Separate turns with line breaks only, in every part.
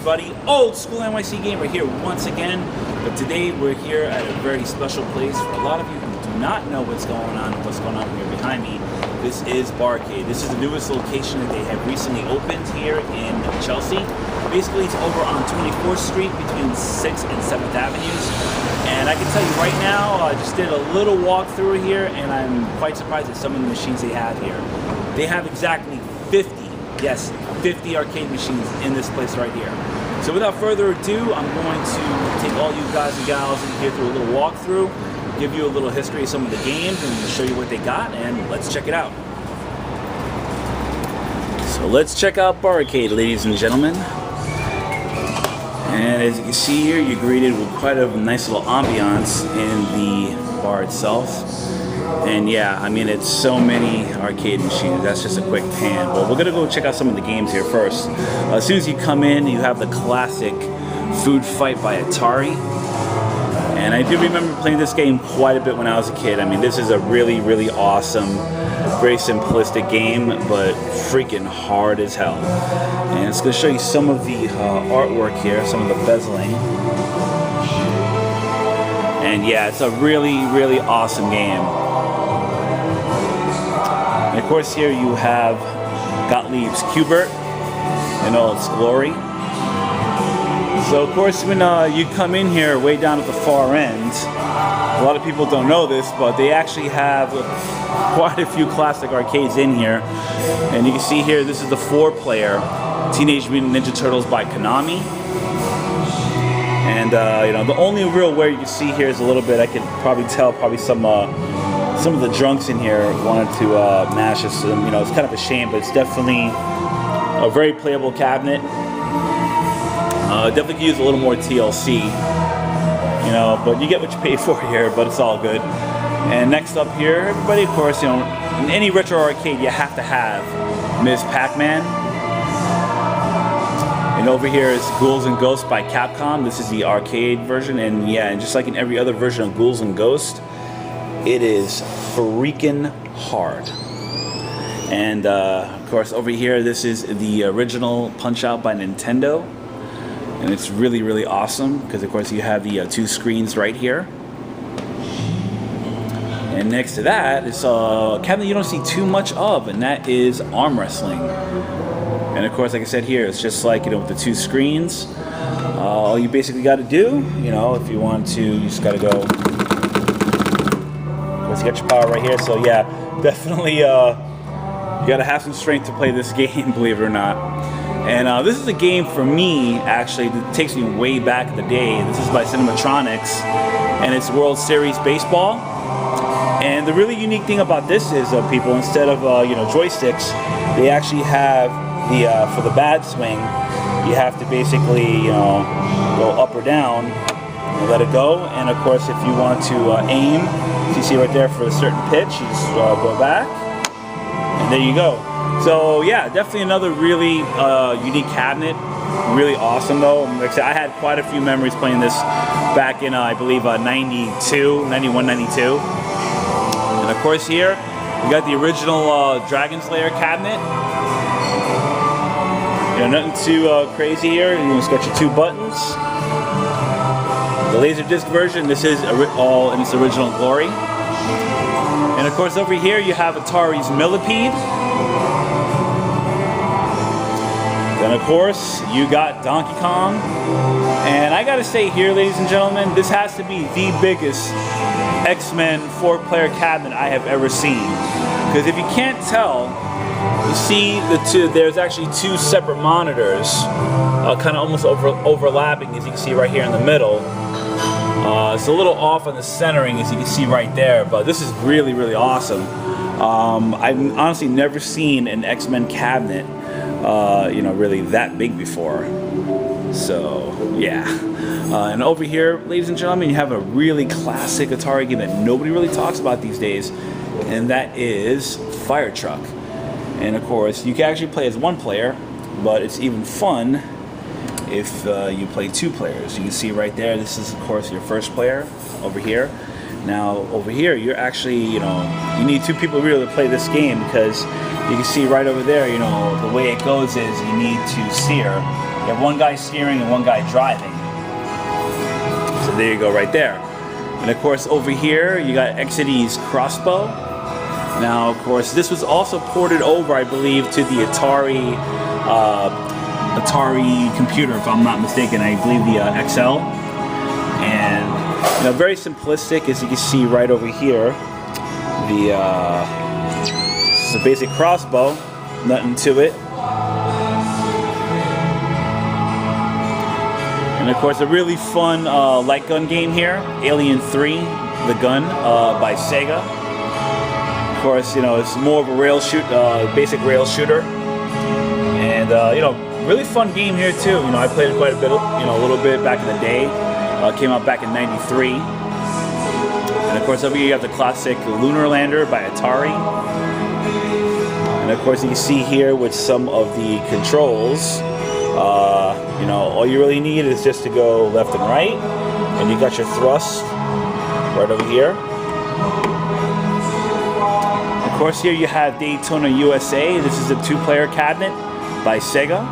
everybody? Old School NYC Gamer here once again, but today we're here at a very special place. For a lot of you who do not know what's going on and what's going on here behind me, this is Barcade. This is the newest location that they have recently opened here in Chelsea. Basically, it's over on 24th Street between 6th and 7th Avenues. And I can tell you right now, I just did a little walk through here, and I'm quite surprised at some of the machines they have here. They have exactly 50, yes, 50 arcade machines in this place right here. So without further ado, I'm going to take all you guys and gals in here through a little walkthrough, give you a little history of some of the games, and show you what they got, and let's check it out. So let's check out Barcade, ladies and gentlemen. And as you can see here, you're greeted with quite a nice little ambiance in the bar itself. And yeah, I mean, it's so many arcade machines. That's just a quick pan. But we're gonna go check out some of the games here first. As soon as you come in, you have the classic Food Fight by Atari. And I do remember playing this game quite a bit when I was a kid. I mean, this is a really, really awesome, very simplistic game, but freaking hard as hell. And it's gonna show you some of the artwork here, some of the bezeling. And yeah, it's a really, really awesome game. And of course here you have Gottlieb's Q*bert in all its glory. So of course when you come in here way down at the far end, a lot of people don't know this, but they actually have quite a few classic arcades in here. And you can see here, this is the 4-player Teenage Mutant Ninja Turtles by Konami. And you know, the only real wear you can see here is a little bit, I can probably tell, some of the drunks in here wanted to mash this. You know, it's kind of a shame, but it's definitely a very playable cabinet. Definitely could use a little more TLC, you know, but you get what you pay for here, but it's all good. And next up here, everybody, of course, you know, in any retro arcade, you have to have Ms. Pac-Man. And over here is Ghouls and Ghosts by Capcom. This is the arcade version, and yeah, and just like in every other version of Ghouls and Ghosts, it is freaking hard. And of course, over here, this is the original Punch-Out by Nintendo. And it's really, really awesome because, of course, you have the 2 screens right here. And next to that is a cabinet you don't see too much of, and that is arm wrestling. And of course, like I said here, it's just like, you know, with the 2 screens. All you basically got to do, you know, if you want to, you just got to go. Of course, you got your power right here. So yeah, definitely, you got to have some strength to play this game, believe it or not. And this is a game for me, actually, that takes me way back in the day. This is by Cinematronics, and it's World Series Baseball. And the really unique thing about this is, people, instead of you know, joysticks, they actually have the for the bad swing, you have to basically, you know, go up or down and let it go. And of course, if you want to aim, as you see right there, for a certain pitch, you just go back, and there you go. So yeah, definitely another really unique cabinet. Really awesome though. Like I said, I had quite a few memories playing this back in, I believe, 91, 92. And of course here, we got the original Dragon Slayer cabinet. You know, nothing too crazy here. You just got your 2 buttons. The Laserdisc version, this is all in its original glory. And of course over here you have Atari's Millipede. Then of course, you got Donkey Kong. And I gotta say here, ladies and gentlemen, this has to be the biggest X-Men 4-player cabinet I have ever seen. Because if you can't tell, you see there's actually 2 separate monitors, kind of almost overlapping, as you can see right here in the middle. It's a little off on the centering, as you can see right there, but this is really, really awesome. I've honestly never seen an X-Men cabinet you know, really that big before. So yeah, and over here, ladies and gentlemen, you have a really classic Atari game that nobody really talks about these days, and that is Fire Truck. And of course, you can actually play as 1 player, but it's even fun if you play 2 players. You can see right there, this is of course your first player over here. Now over here, you're actually, you know, you need 2 people really to play this game, because you can see right over there, you know, the way it goes is you need to steer You have one guy steering and one guy driving. So there you go right there. And of course over here you got Exidy's crossbow. Now of course this was also ported over, I believe, to the Atari computer, if I'm not mistaken. I believe the XL. And you know, very simplistic, as you can see right over here. It's a basic crossbow, nothing to it. And of course a really fun light gun game here, Alien 3, The Gun by Sega. Of course, you know, it's more of a basic rail shooter. And you know, really fun game here too. You know, I played it quite a bit, you know, a little bit back in the day. Came out back in '93. And of course over here you have the classic Lunar Lander by Atari. And of course you can see here with some of the controls, you know, all you really need is just to go left and right, and you got your thrust right over here. Of course here you have Daytona USA. This is a 2-player cabinet by Sega.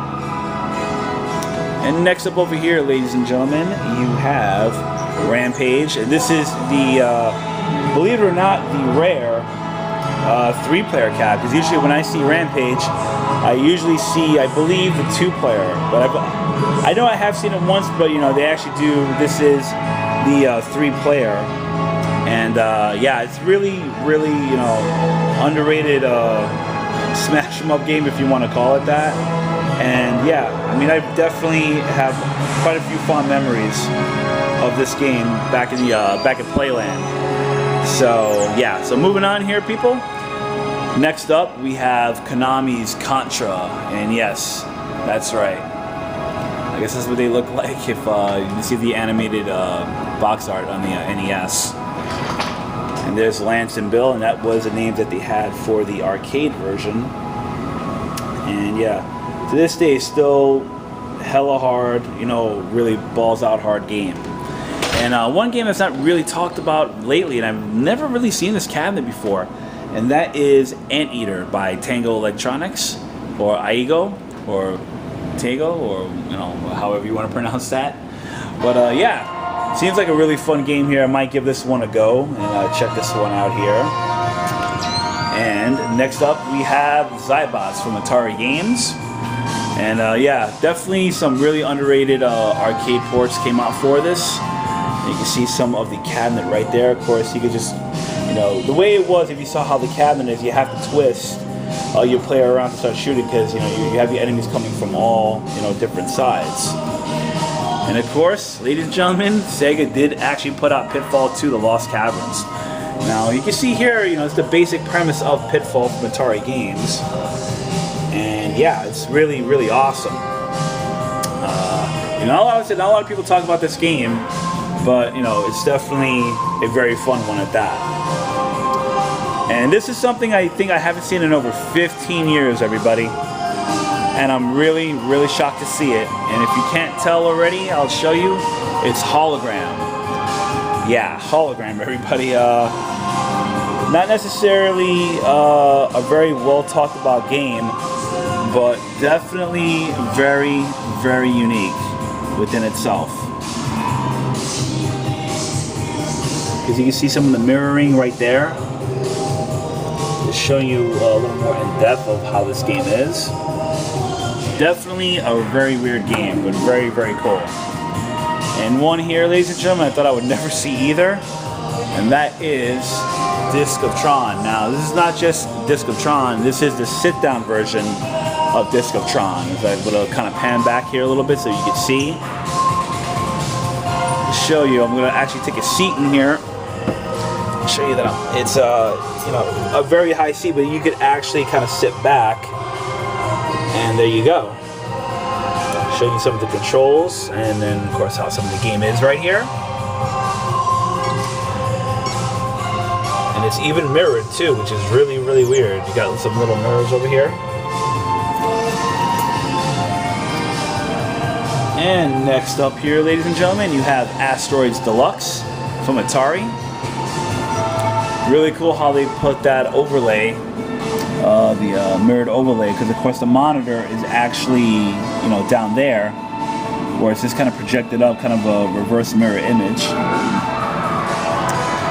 And next up over here, ladies and gentlemen, you have Rampage. And this is the, believe it or not, the rare 3-player cab. Because usually when I see Rampage, I usually see, I believe, the 2-player. But I know I have seen it once, but you know, they actually do, this is the 3-player. And yeah, it's really, really, you know, underrated smash 'em up game, if you want to call it that. And yeah, I mean, I definitely have quite a few fond memories of this game back in the back at Playland. So yeah, so moving on here, people. Next up, we have Konami's Contra, and yes, that's right. I guess that's what they look like if you see the animated box art on the NES. And there's Lance and Bill, and that was a name that they had for the arcade version. And yeah, to this day, still hella hard, you know, really balls out hard game. And one game that's not really talked about lately, and I've never really seen this cabinet before, and that is Anteater by Tango Electronics, or Aigo, or Tego, or you know, however you want to pronounce that. But yeah, seems like a really fun game here. I might give this one a go and check this one out here. And next up we have Zybots from Atari Games. And yeah, definitely some really underrated arcade ports came out for this. You can see some of the cabinet right there. Of course, you could just, you know, the way it was, if you saw how the cabinet is, you have to twist your player around to start shooting, because you know you have the enemies coming from all, you know, different sides. And of course, ladies and gentlemen, Sega did actually put out Pitfall 2: The Lost Caverns. Now you can see here, you know, it's the basic premise of Pitfall from Atari Games. And yeah, it's really, really awesome. You know, not a lot of people talk about this game, but you know, it's definitely a very fun one at that. And this is something I think I haven't seen in over 15 years, everybody. And I'm really, really shocked to see it. And if you can't tell already, I'll show you. It's Hologram. Yeah, Hologram, everybody. Not necessarily a very well talked about game, but definitely very, very unique within itself. Because you can see some of the mirroring right there. Just showing you a little more in depth of how this game is. Definitely a very weird game, but very, very cool. And one here, ladies and gentlemen, I thought I would never see either, and that is Disc of Tron. Now, this is not just Disc of Tron, this is the sit-down version of Disc of Tron. I'm going to kind of pan back here a little bit so you can see. To show you, I'm going to actually take a seat in here. Show you that it's you know, a very high seat, but you could actually kind of sit back, and there you go. Show you some of the controls, and then of course how some of the game is right here. And it's even mirrored too, which is really, really weird. You got some little mirrors over here. And next up here, ladies and gentlemen, you have Asteroids Deluxe from Atari. Really cool how they put that overlay the mirrored overlay, because of course the monitor is actually, you know, down there, where it's just kind of projected up, kind of a reverse mirror image.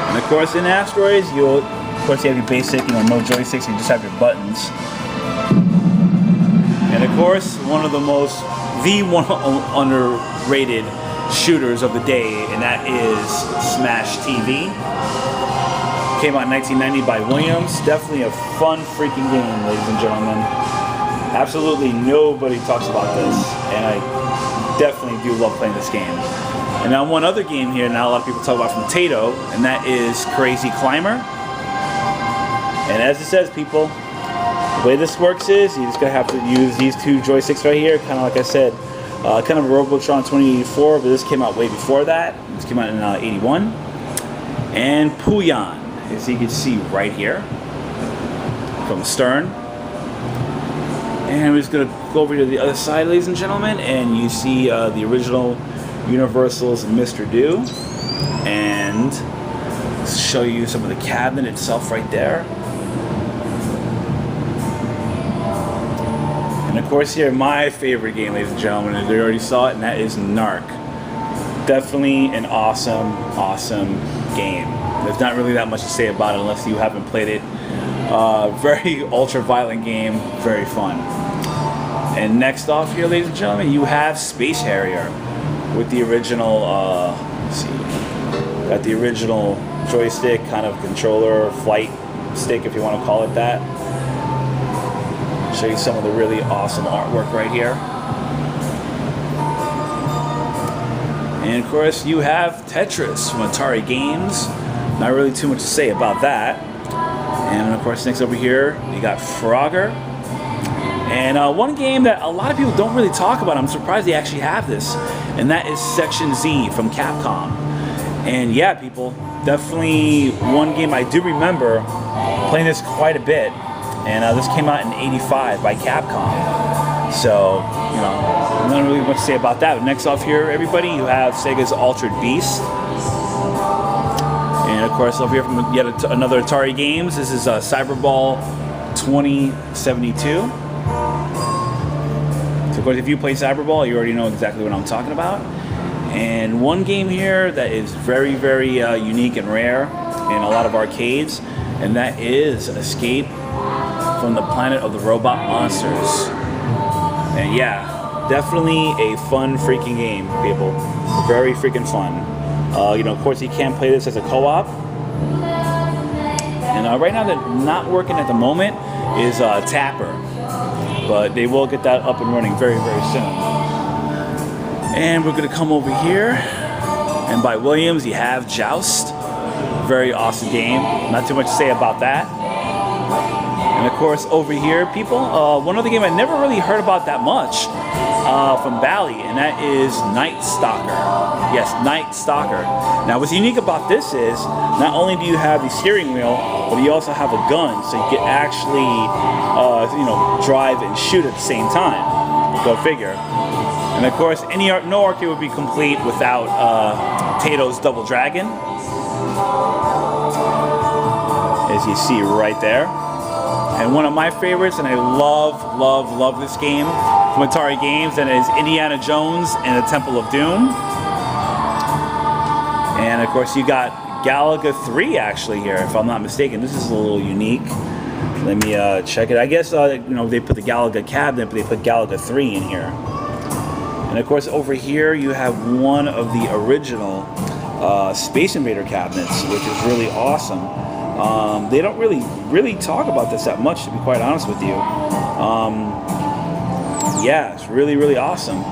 And of course in Asteroids, you have your basic, you know, no joysticks, you just have your buttons. And of course, one of the underrated shooters of the day, and that is Smash TV. Came out in 1990 by Williams. Definitely a fun freaking game, ladies and gentlemen. Absolutely nobody talks about this, and I definitely do love playing this game. And now one other game here, now a lot of people talk about from Taito, and that is Crazy Climber. And as it says, people, the way this works is you're just gonna have to use these two joysticks right here, kind of like I said, kind of a Robotron 2084, but this came out way before that. This came out in 81. And Puyan, as you can see right here, from stern. And we're just gonna go over to the other side, ladies and gentlemen, and you see the original Universal's Mr. Do, and show you some of the cabinet itself right there. And of course here, my favorite game, ladies and gentlemen, and you already saw it, and that is Narc. Definitely an awesome, awesome game. There's not really that much to say about it unless you haven't played it. Very ultra-violent game, very fun. And next off here, ladies and gentlemen, you have Space Harrier with the original, let's see, got the original joystick, kind of controller, flight stick if you want to call it that. Show you some of the really awesome artwork right here. And of course you have Tetris from Atari Games. Not really too much to say about that. And of course next over here you got Frogger. And one game that a lot of people don't really talk about, I'm surprised they actually have this, and that is Section Z from Capcom. And yeah, people, definitely one game I do remember playing this quite a bit. And this came out in '85 by Capcom. So, you know, not really much to say about that. But next off here, everybody, you have Sega's Altered Beast. And of course, over here from yet another Atari Games, this is Cyberball 2072. So of course, if you play Cyberball, you already know exactly what I'm talking about. And one game here that is very, very unique and rare in a lot of arcades, and that is Escape from the Planet of the Robot Monsters. And yeah, definitely a fun freaking game, people. Very freaking fun. You know, of course, you can play this as a co-op. And right now, they're not working at the moment is Tapper, but they will get that up and running very, very soon. And we're gonna come over here, and by Williams, you have Joust. Very awesome game. Not too much to say about that. And of course, over here, people, one other game I never really heard about that much from Bally, and that is Night Stalker. Yes, Night Stalker. Now, what's unique about this is not only do you have the steering wheel, but you also have a gun, so you can actually, you know, drive and shoot at the same time. Go figure. And of course, no arcade would be complete without Taito's Double Dragon, as you see right there. And one of my favorites, and I love, love, love this game from Atari Games, and it is Indiana Jones and the Temple of Doom. And of course, you got Galaga 3 actually here, if I'm not mistaken. This is a little unique. Let me check it. I guess you know, they put the Galaga cabinet, but they put Galaga 3 in here. And of course, over here you have one of the original Space Invader cabinets, which is really awesome. They don't really talk about this that much, to be quite honest with you. Yeah, it's really awesome.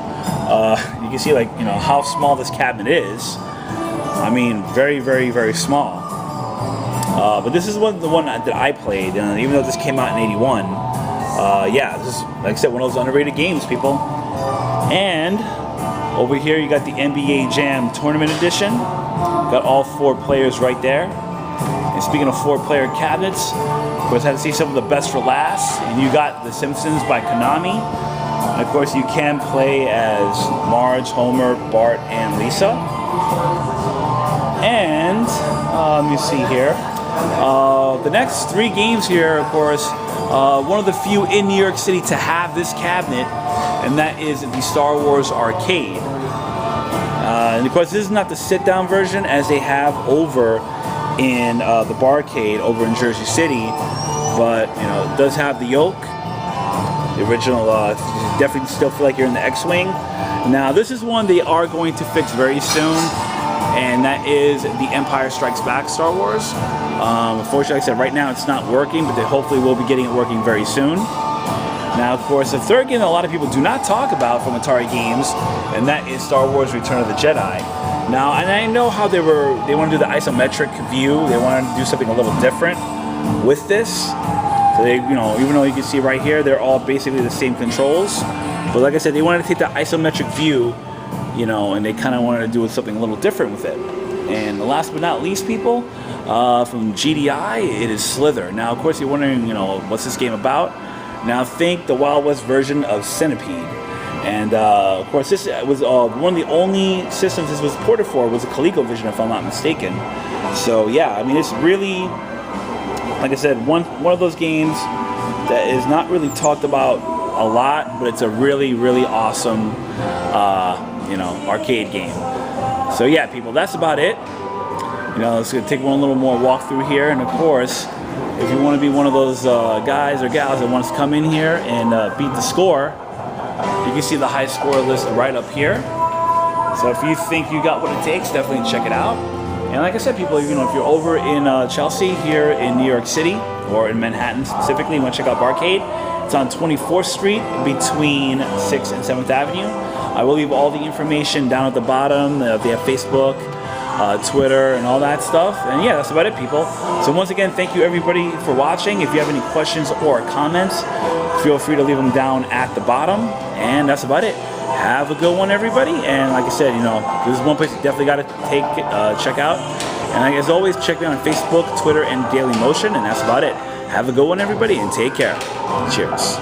You can see, like, you know, how small this cabinet is. I mean, very small. But this is the one that I played, and even though this came out in '81, yeah, this is, like I said, one of those underrated games, people. And over here you got the NBA Jam Tournament Edition. Got all 4 players right there. And speaking of 4-player cabinets, of course I had to see some of the best for last. And you got The Simpsons by Konami. And of course you can play as Marge, Homer, Bart, and Lisa. And let me see here. The next 3 games here, of course, one of the few in New York City to have this cabinet, and that is the Star Wars Arcade. And of course, this is not the sit-down version as they have over in the Barcade over in Jersey City, but you know, it does have the yoke. The original, you definitely still feel like you're in the X-Wing. Now, this is one they are going to fix very soon, and that is the Empire Strikes Back Star Wars. Unfortunately, like I said, right now it's not working, but they hopefully will be getting it working very soon. Now, of course, the third game that a lot of people do not talk about from Atari Games, and that is Star Wars Return of the Jedi. Now, and I know how they want to do the isometric view. They wanted to do something a little different with this. So they, you know, even though you can see right here, they're all basically the same controls. But like I said, they wanted to take the isometric view, you know, and they kind of wanted to do something a little different with it. And last but not least, people, from GDI, it is Slither. Now, of course, you're wondering, you know, what's this game about? Now, think the Wild West version of Centipede. And, of course, this was one of the only systems this was ported for was a ColecoVision, if I'm not mistaken. So, yeah, I mean, it's really, like I said, one of those games that is not really talked about a lot, but it's a really, really awesome, you know, arcade game. So yeah, people, that's about it. You know, let's take one little more walk through here, and of course, if you want to be one of those guys or gals that wants to come in here and beat the score, you can see the high score list right up here. So if you think you got what it takes, definitely check it out. And like I said, people, you know, if you're over in Chelsea, here in New York City, or in Manhattan specifically, you want to check out Barcade. It's on 24th Street between 6th and 7th Avenue. I will leave all the information down at the bottom. They have Facebook, Twitter, and all that stuff. And yeah, that's about it, people. So once again, thank you everybody for watching. If you have any questions or comments, feel free to leave them down at the bottom. And that's about it. Have a good one, everybody. And like I said, you know, this is one place you definitely got to check out. And as always, check me out on Facebook, Twitter, and DailyMotion. And that's about it. Have a good one, everybody, and take care. Cheers.